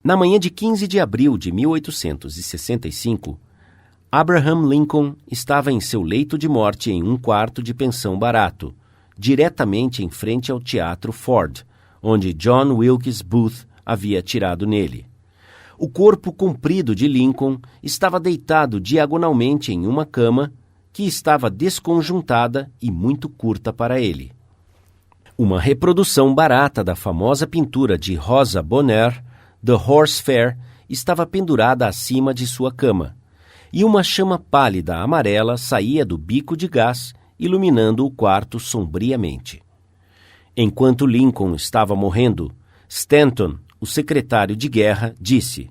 Na manhã de 15 de abril de 1865, Abraham Lincoln estava em seu leito de morte em um quarto de pensão barato, diretamente em frente ao Teatro Ford, onde John Wilkes Booth havia atirado nele. O corpo comprido de Lincoln estava deitado diagonalmente em uma cama que estava desconjuntada e muito curta para ele. Uma reprodução barata da famosa pintura de Rosa Bonheur, The Horse Fair, estava pendurada acima de sua cama, e uma chama pálida amarela saía do bico de gás, iluminando o quarto sombriamente. Enquanto Lincoln estava morrendo, Stanton, o secretário de guerra, disse: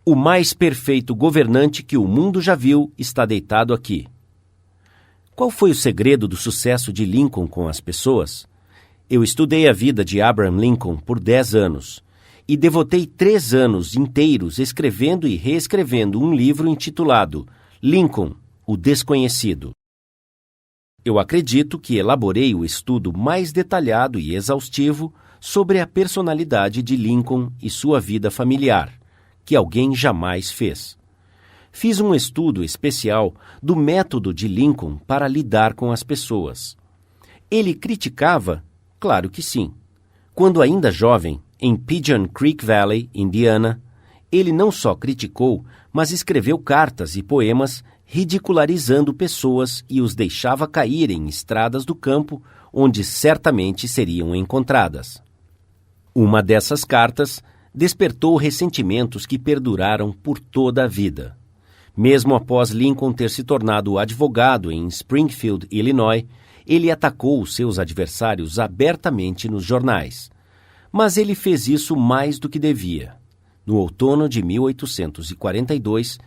"O mais perfeito governante que o mundo já viu está deitado aqui." Qual foi o segredo do sucesso de Lincoln com as pessoas? Eu estudei a vida de Abraham Lincoln por 10 anos e devotei 3 anos inteiros escrevendo e reescrevendo um livro intitulado Lincoln, o Desconhecido. Eu acredito que elaborei o estudo mais detalhado e exaustivo sobre a personalidade de Lincoln e sua vida familiar, que alguém jamais fez. Fiz um estudo especial do método de Lincoln para lidar com as pessoas. Ele criticava? Claro que sim. Quando ainda jovem, em Pigeon Creek Valley, Indiana, ele não só criticou, mas escreveu cartas e poemas ridicularizando pessoas e os deixava cair em estradas do campo onde certamente seriam encontradas. Uma dessas cartas despertou ressentimentos que perduraram por toda a vida. Mesmo após Lincoln ter se tornado advogado em Springfield, Illinois, ele atacou os seus adversários abertamente nos jornais. Mas ele fez isso mais do que devia. No outono de 1842,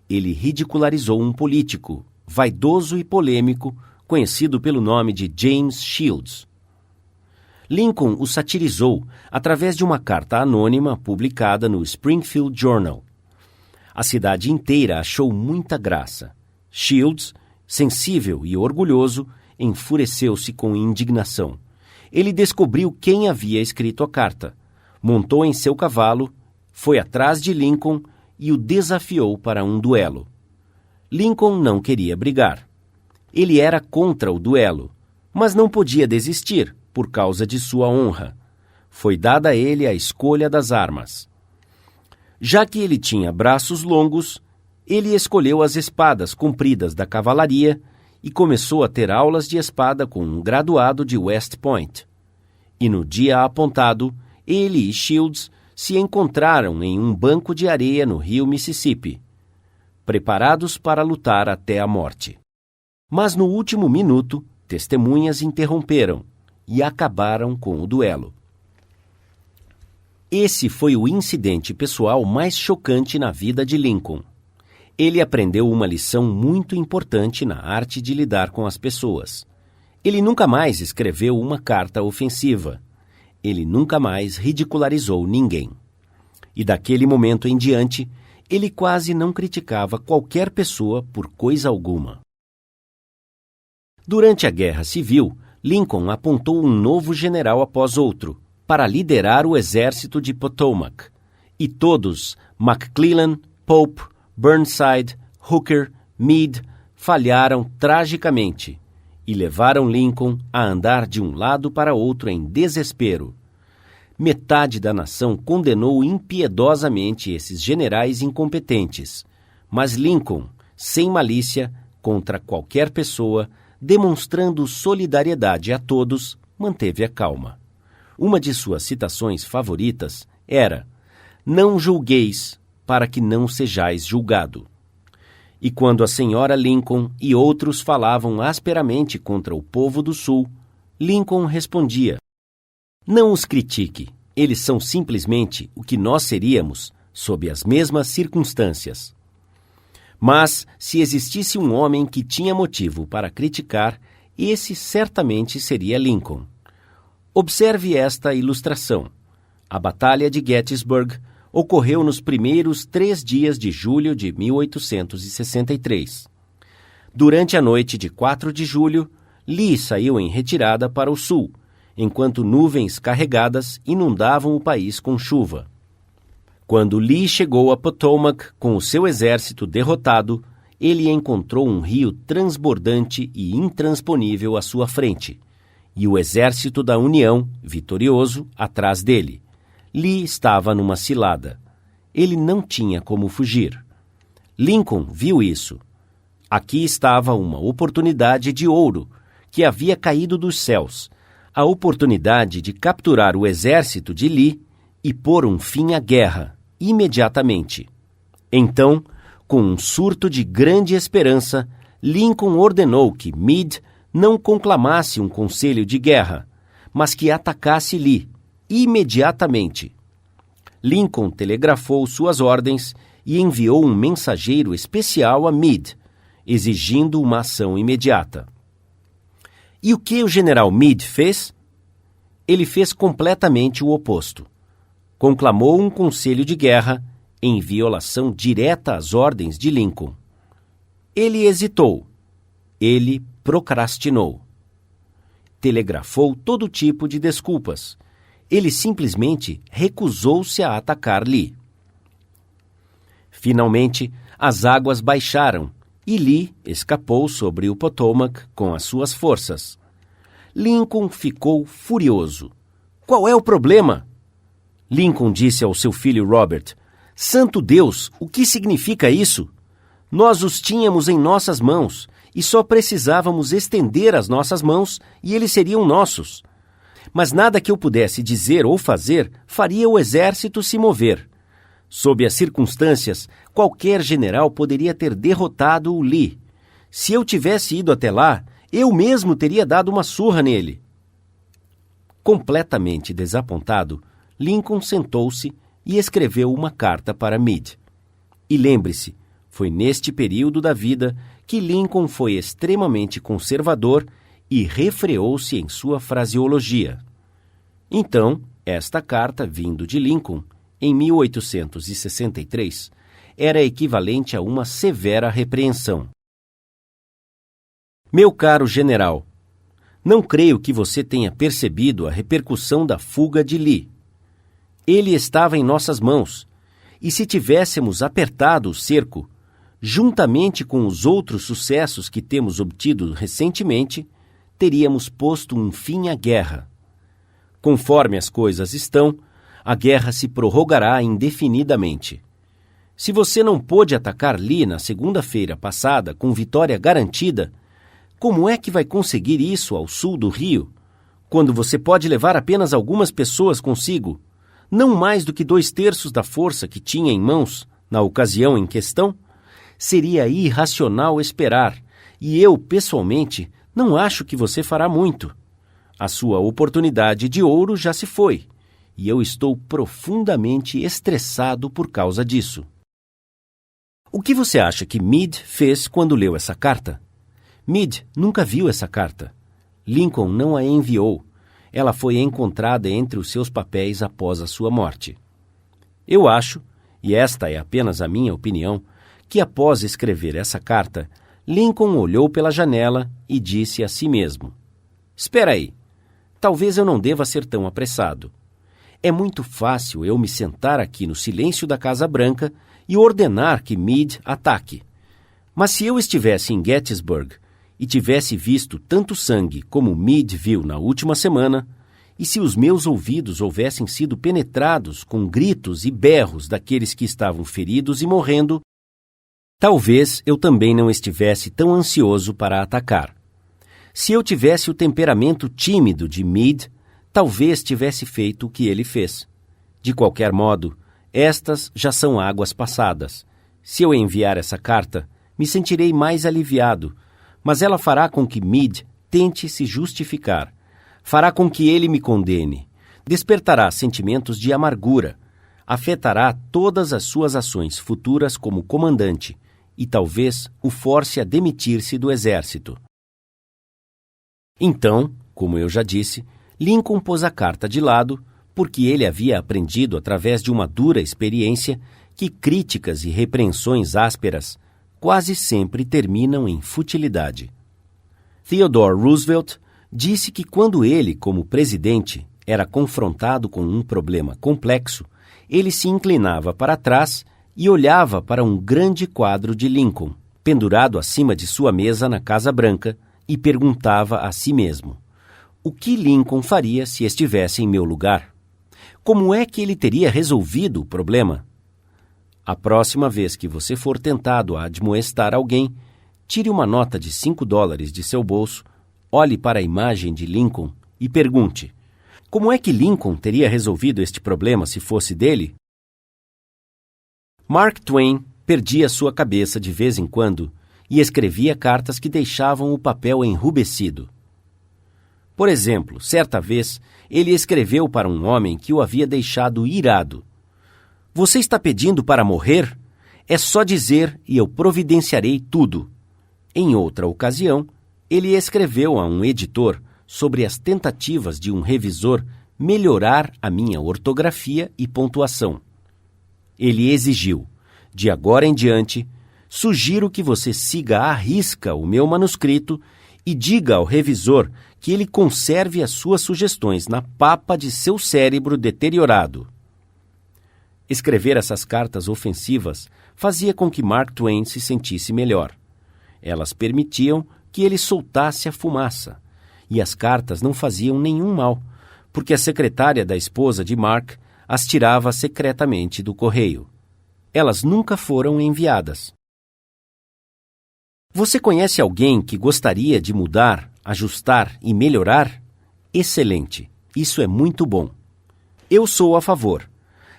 ele ridicularizou um político, vaidoso e polêmico, conhecido pelo nome de James Shields. Lincoln o satirizou através de uma carta anônima publicada no Springfield Journal. A cidade inteira achou muita graça. Shields, sensível e orgulhoso, enfureceu-se com indignação. Ele descobriu quem havia escrito a carta, montou em seu cavalo, foi atrás de Lincoln e o desafiou para um duelo. Lincoln não queria brigar. Ele era contra o duelo, mas não podia desistir por causa de sua honra. Foi dada a ele a escolha das armas. Já que ele tinha braços longos, ele escolheu as espadas compridas da cavalaria e começou a ter aulas de espada com um graduado de West Point. E no dia apontado, ele e Shields se encontraram em um banco de areia no rio Mississippi, preparados para lutar até a morte. Mas no último minuto, testemunhas interromperam e acabaram com o duelo. Esse foi o incidente pessoal mais chocante na vida de Lincoln. Ele aprendeu uma lição muito importante na arte de lidar com as pessoas. Ele nunca mais escreveu uma carta ofensiva. Ele nunca mais ridicularizou ninguém. E daquele momento em diante, ele quase não criticava qualquer pessoa por coisa alguma. Durante a Guerra Civil, Lincoln apontou um novo general após outro para liderar o exército de Potomac. E todos, McClellan, Pope, Burnside, Hooker, Meade, falharam tragicamente e levaram Lincoln a andar de um lado para outro em desespero. Metade da nação condenou impiedosamente esses generais incompetentes, mas Lincoln, sem malícia, contra qualquer pessoa, demonstrando solidariedade a todos, manteve a calma. Uma de suas citações favoritas era: "Não julgueis, para que não sejais julgado." E quando a senhora Lincoln e outros falavam asperamente contra o povo do Sul, Lincoln respondia: "Não os critique, eles são simplesmente o que nós seríamos sob as mesmas circunstâncias." Mas, se existisse um homem que tinha motivo para criticar, esse certamente seria Lincoln. Observe esta ilustração. A Batalha de Gettysburg ocorreu nos primeiros 3 dias de julho de 1863. Durante a noite de 4 de julho, Lee saiu em retirada para o sul, enquanto nuvens carregadas inundavam o país com chuva. Quando Lee chegou a Potomac com o seu exército derrotado, ele encontrou um rio transbordante e intransponível à sua frente, e o exército da União, vitorioso, atrás dele. Lee estava numa cilada. Ele não tinha como fugir. Lincoln viu isso. Aqui estava uma oportunidade de ouro que havia caído dos céus, a oportunidade de capturar o exército de Lee e pôr um fim à guerra, imediatamente. Então, com um surto de grande esperança, Lincoln ordenou que Meade não conclamasse um conselho de guerra, mas que atacasse Lee, imediatamente. Lincoln telegrafou suas ordens e enviou um mensageiro especial a Meade, exigindo uma ação imediata. E o que o general Meade fez? Ele fez completamente o oposto. Conclamou um conselho de guerra em violação direta às ordens de Lincoln. Ele hesitou. Ele procrastinou. Telegrafou todo tipo de desculpas. Ele simplesmente recusou-se a atacar Lee. Finalmente, as águas baixaram e Lee escapou sobre o Potomac com as suas forças. Lincoln ficou furioso. Qual é o problema? Lincoln disse ao seu filho Robert: Santo Deus, o que significa isso? Nós os tínhamos em nossas mãos e só precisávamos estender as nossas mãos e eles seriam nossos. Mas nada que eu pudesse dizer ou fazer faria o exército se mover. Sob as circunstâncias, qualquer general poderia ter derrotado o Lee. Se eu tivesse ido até lá, eu mesmo teria dado uma surra nele. Completamente desapontado, Lincoln sentou-se e escreveu uma carta para Meade. E lembre-se, foi neste período da vida que Lincoln foi extremamente conservador e refreou-se em sua fraseologia. Então, esta carta, vindo de Lincoln, em 1863, era equivalente a uma severa repreensão. Meu caro general, não creio que você tenha percebido a repercussão da fuga de Lee. Ele estava em nossas mãos, e se tivéssemos apertado o cerco, juntamente com os outros sucessos que temos obtido recentemente, teríamos posto um fim à guerra. Conforme as coisas estão, a guerra se prorrogará indefinidamente. Se você não pôde atacar Lee na segunda-feira passada com vitória garantida, como é que vai conseguir isso ao sul do Rio, quando você pode levar apenas algumas pessoas consigo, não mais do que 2/3 da força que tinha em mãos na ocasião em questão? Seria irracional esperar, e eu, pessoalmente, não acho que você fará muito. A sua oportunidade de ouro já se foi, e eu estou profundamente estressado por causa disso. O que você acha que Meade fez quando leu essa carta? Meade nunca viu essa carta. Lincoln não a enviou. Ela foi encontrada entre os seus papéis após a sua morte. Eu acho, e esta é apenas a minha opinião, que após escrever essa carta, Lincoln olhou pela janela e disse a si mesmo: Espera aí, talvez eu não deva ser tão apressado. É muito fácil eu me sentar aqui no silêncio da Casa Branca e ordenar que Meade ataque. Mas se eu estivesse em Gettysburg e tivesse visto tanto sangue como Meade viu na última semana, e se os meus ouvidos houvessem sido penetrados com gritos e berros daqueles que estavam feridos e morrendo, talvez eu também não estivesse tão ansioso para atacar. Se eu tivesse o temperamento tímido de Meade, talvez tivesse feito o que ele fez. De qualquer modo, estas já são águas passadas. Se eu enviar essa carta, me sentirei mais aliviado, mas ela fará com que Meade tente se justificar. Fará com que ele me condene. Despertará sentimentos de amargura. Afetará todas as suas ações futuras como comandante e talvez o force a demitir-se do exército. Então, como eu já disse, Lincoln pôs a carta de lado porque ele havia aprendido através de uma dura experiência que críticas e repreensões ásperas quase sempre terminam em futilidade. Theodore Roosevelt disse que quando ele, como presidente, era confrontado com um problema complexo, ele se inclinava para trás e olhava para um grande quadro de Lincoln, pendurado acima de sua mesa na Casa Branca, e perguntava a si mesmo: o que Lincoln faria se estivesse em meu lugar? Como é que ele teria resolvido o problema? A próxima vez que você for tentado a admoestar alguém, tire uma nota de $5 de seu bolso, olhe para a imagem de Lincoln e pergunte: como é que Lincoln teria resolvido este problema se fosse dele? Mark Twain perdia sua cabeça de vez em quando e escrevia cartas que deixavam o papel enrubescido. Por exemplo, certa vez, ele escreveu para um homem que o havia deixado irado: você está pedindo para morrer? É só dizer e eu providenciarei tudo. Em outra ocasião, ele escreveu a um editor sobre as tentativas de um revisor melhorar a minha ortografia e pontuação. Ele exigiu: de agora em diante, sugiro que você siga à risca o meu manuscrito e diga ao revisor que ele conserve as suas sugestões na papa de seu cérebro deteriorado. Escrever essas cartas ofensivas fazia com que Mark Twain se sentisse melhor. Elas permitiam que ele soltasse a fumaça, e as cartas não faziam nenhum mal, porque a secretária da esposa de Mark as tirava secretamente do correio. Elas nunca foram enviadas. Você conhece alguém que gostaria de mudar, ajustar e melhorar? Excelente! Isso é muito bom. Eu sou a favor.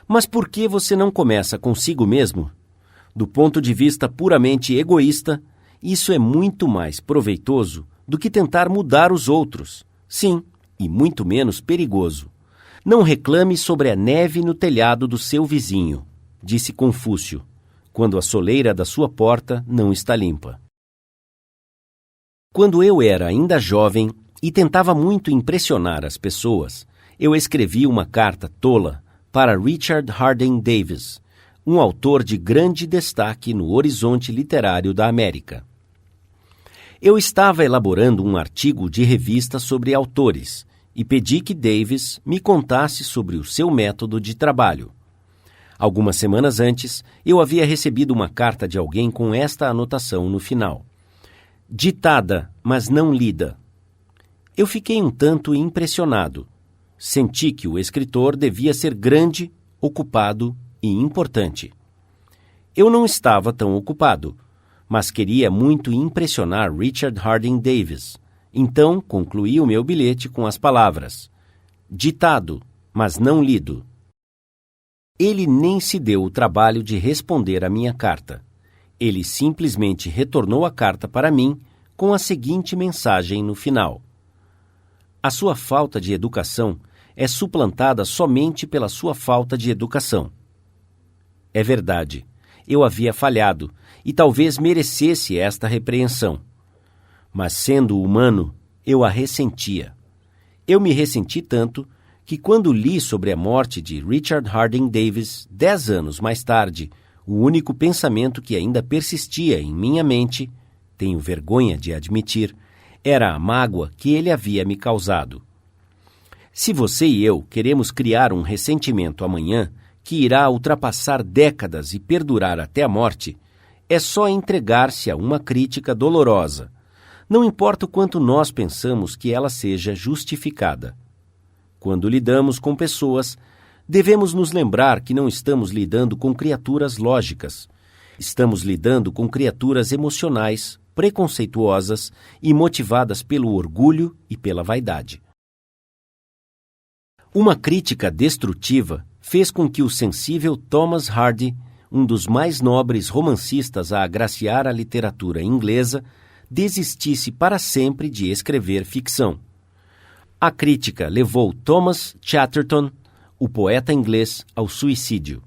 Mas por que você não começa consigo mesmo? Do ponto de vista puramente egoísta, isso é muito mais proveitoso do que tentar mudar os outros. Sim, e muito menos perigoso. Não reclame sobre a neve no telhado do seu vizinho, disse Confúcio, quando a soleira da sua porta não está limpa. Quando eu era ainda jovem e tentava muito impressionar as pessoas, eu escrevi uma carta tola para Richard Harding Davis, um autor de grande destaque no horizonte literário da América. Eu estava elaborando um artigo de revista sobre autores e pedi que Davis me contasse sobre o seu método de trabalho. Algumas semanas antes, eu havia recebido uma carta de alguém com esta anotação no final: ditada, mas não lida. Eu fiquei um tanto impressionado. Senti que o escritor devia ser grande, ocupado e importante. Eu não estava tão ocupado, mas queria muito impressionar Richard Harding Davis. Então, concluí o meu bilhete com as palavras: ditado, mas não lido. Ele nem se deu o trabalho de responder à minha carta. Ele simplesmente retornou a carta para mim com a seguinte mensagem no final: a sua falta de educação é suplantada somente pela sua falta de educação. É verdade, eu havia falhado e talvez merecesse esta repreensão. Mas sendo humano, eu a ressentia. Eu me ressenti tanto que quando li sobre a morte de Richard Harding Davis 10 anos mais tarde, o único pensamento que ainda persistia em minha mente, tenho vergonha de admitir, era a mágoa que ele havia me causado. Se você e eu queremos criar um ressentimento amanhã que irá ultrapassar décadas e perdurar até a morte, é só entregar-se a uma crítica dolorosa. Não importa o quanto nós pensamos que ela seja justificada. Quando lidamos com pessoas, devemos nos lembrar que não estamos lidando com criaturas lógicas. Estamos lidando com criaturas emocionais, preconceituosas e motivadas pelo orgulho e pela vaidade. Uma crítica destrutiva fez com que o sensível Thomas Hardy, um dos mais nobres romancistas a agraciar a literatura inglesa, desistisse para sempre de escrever ficção. A crítica levou Thomas Chatterton, o poeta inglês, ao suicídio.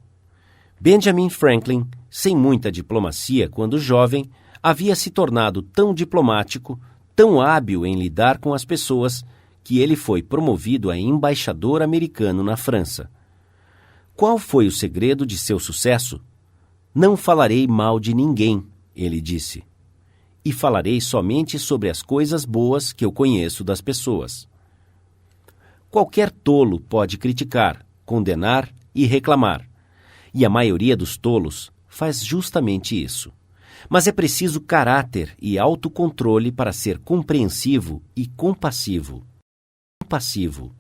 Benjamin Franklin, sem muita diplomacia quando jovem, havia se tornado tão diplomático, tão hábil em lidar com as pessoas, que ele foi promovido a embaixador americano na França. Qual foi o segredo de seu sucesso? Não falarei mal de ninguém, ele disse. E falarei somente sobre as coisas boas que eu conheço das pessoas. Qualquer tolo pode criticar, condenar e reclamar, E a maioria dos tolos faz justamente isso. Mas é preciso caráter e autocontrole para ser compreensivo e compassivo. Compassivo.